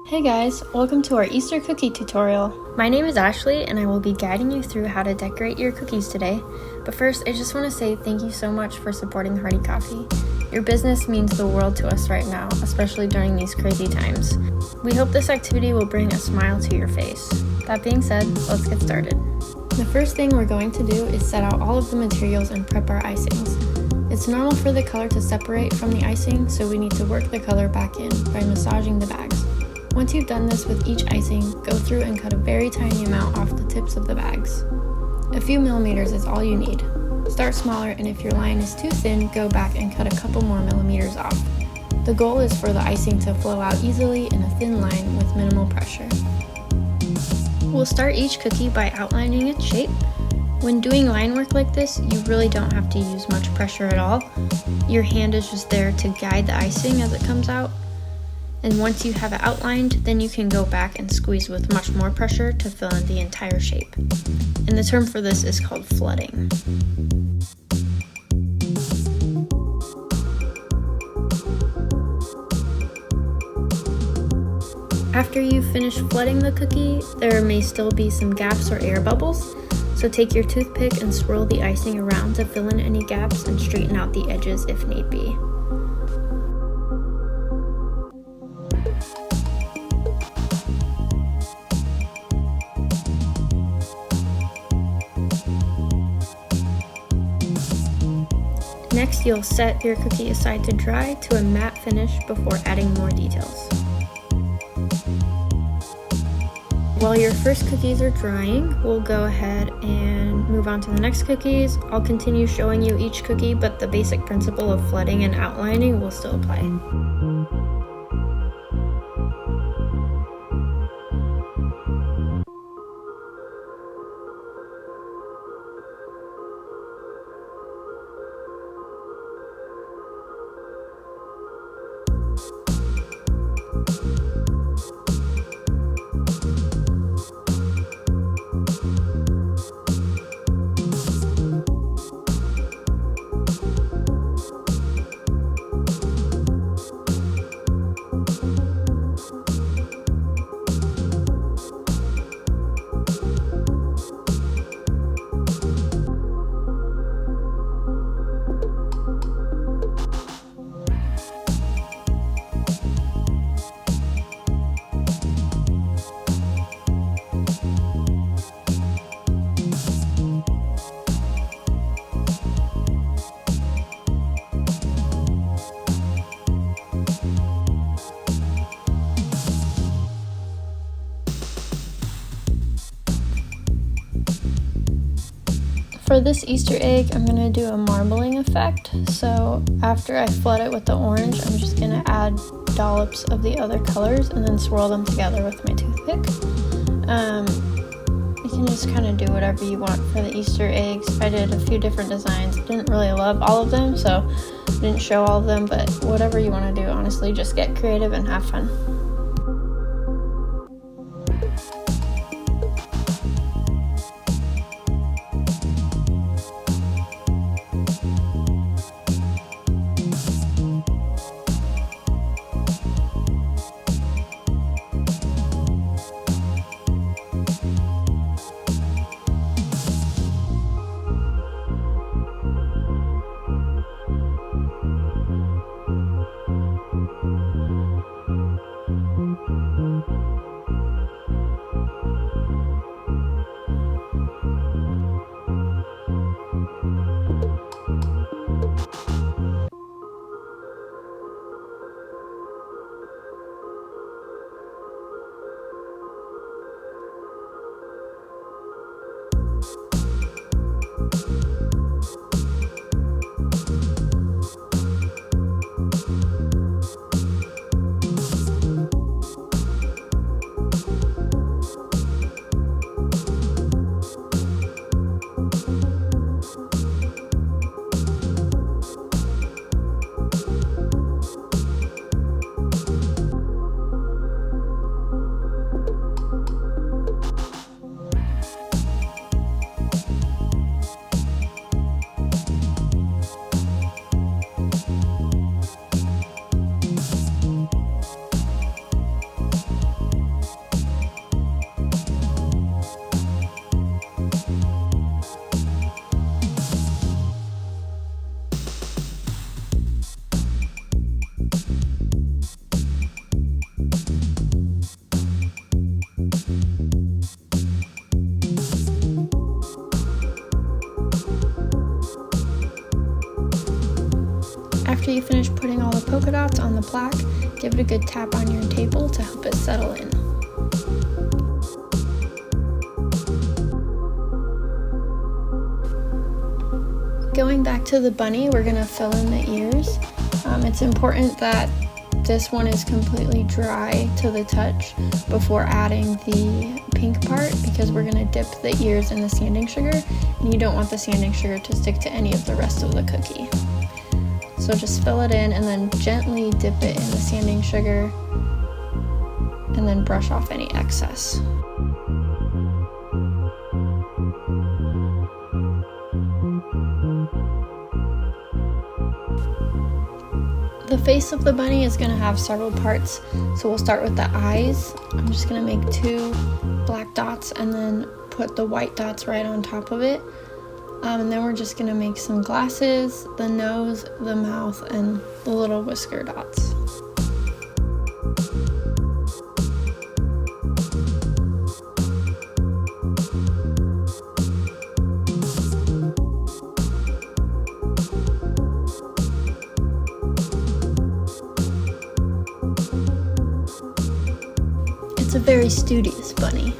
Hey guys, welcome to our Easter cookie tutorial. My name is Ashley and I will be guiding you through how to decorate your cookies today. But first, I just want to say thank you so much for supporting Hearty Coffee. Your business means the world to us right now, especially during these crazy times. We hope this activity will bring a smile to your face. That being said, let's get started. The first thing we're going to do is set out all of the materials and prep our icings. It's normal for the color to separate from the icing, so we need to work the color back in by massaging the bags. Once you've done this with each icing, go through and cut a very tiny amount off the tips of the bags. A few millimeters is all you need. Start smaller, and if your line is too thin, go back and cut a couple more millimeters off. The goal is for the icing to flow out easily in a thin line with minimal pressure. We'll start each cookie by outlining its shape. When doing line work like this, you really don't have to use much pressure at all. Your hand is just there to guide the icing as it comes out. And once you have it outlined, then you can go back and squeeze with much more pressure to fill in the entire shape. And the term for this is called flooding. After you've finished flooding the cookie, there may still be some gaps or air bubbles. So take your toothpick and swirl the icing around to fill in any gaps and straighten out the edges if need be. Next, you'll set your cookie aside to dry to a matte finish before adding more details. While your first cookies are drying, we'll go ahead and move on to the next cookies. I'll continue showing you each cookie, but the basic principle of flooding and outlining will still apply. For this Easter egg, I'm going to do a marbling effect. So after I flood it with the orange, I'm just going to add dollops of the other colors and then swirl them together with my toothpick. You can just kind of do whatever you want for the Easter eggs. I did a few different designs. Didn't really love all of them, so I didn't show all of them, but whatever you want to do, honestly, just get creative and have fun. After you finish putting all the polka dots on the plaque, give it a good tap on your table to help it settle in. Going back to the bunny, we're going to fill in the ears. It's important that this one is completely dry to the touch before adding the pink part, because we're going to dip the ears in the sanding sugar, and you don't want the sanding sugar to stick to any of the rest of the cookie. So just fill it in and then gently dip it in the sanding sugar and then brush off any excess. The face of the bunny is going to have several parts, so we'll start with the eyes. I'm just going to make 2 black dots and then put the white dots right on top of it. And then we're just going to make some glasses, the nose, the mouth, and the little whisker dots. It's a very studious bunny.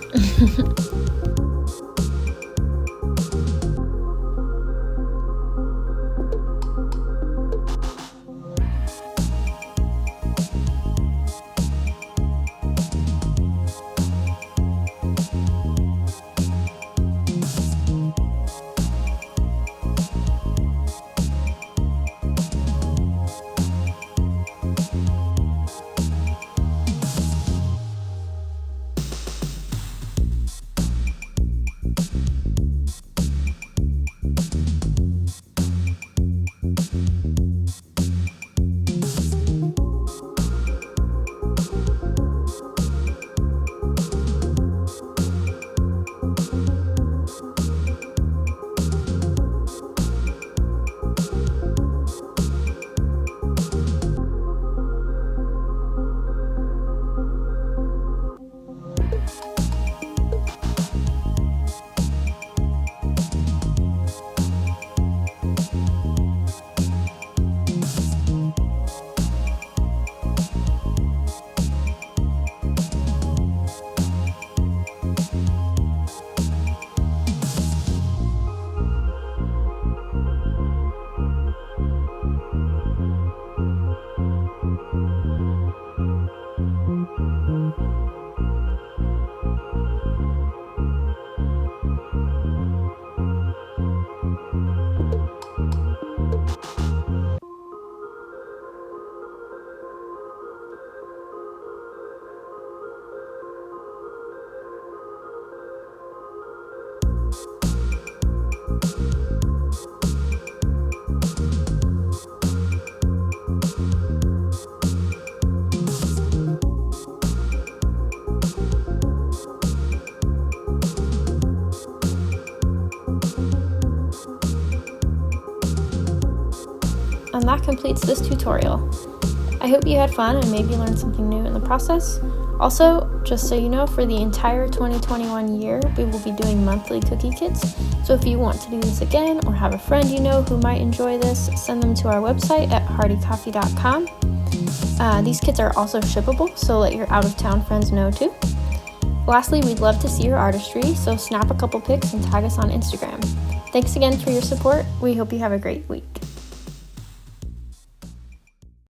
And that completes this tutorial. I hope you had fun and maybe learned something new in the process. Also, just so you know, for the entire 2021 year, we will be doing monthly cookie kits. So if you want to do this again or have a friend you know who might enjoy this, send them to our website at hardycoffee.com. These kits are also shippable, so let your out-of-town friends know too. Lastly, we'd love to see your artistry, so snap a couple pics and tag us on Instagram. Thanks again for your support. We hope you have a great week.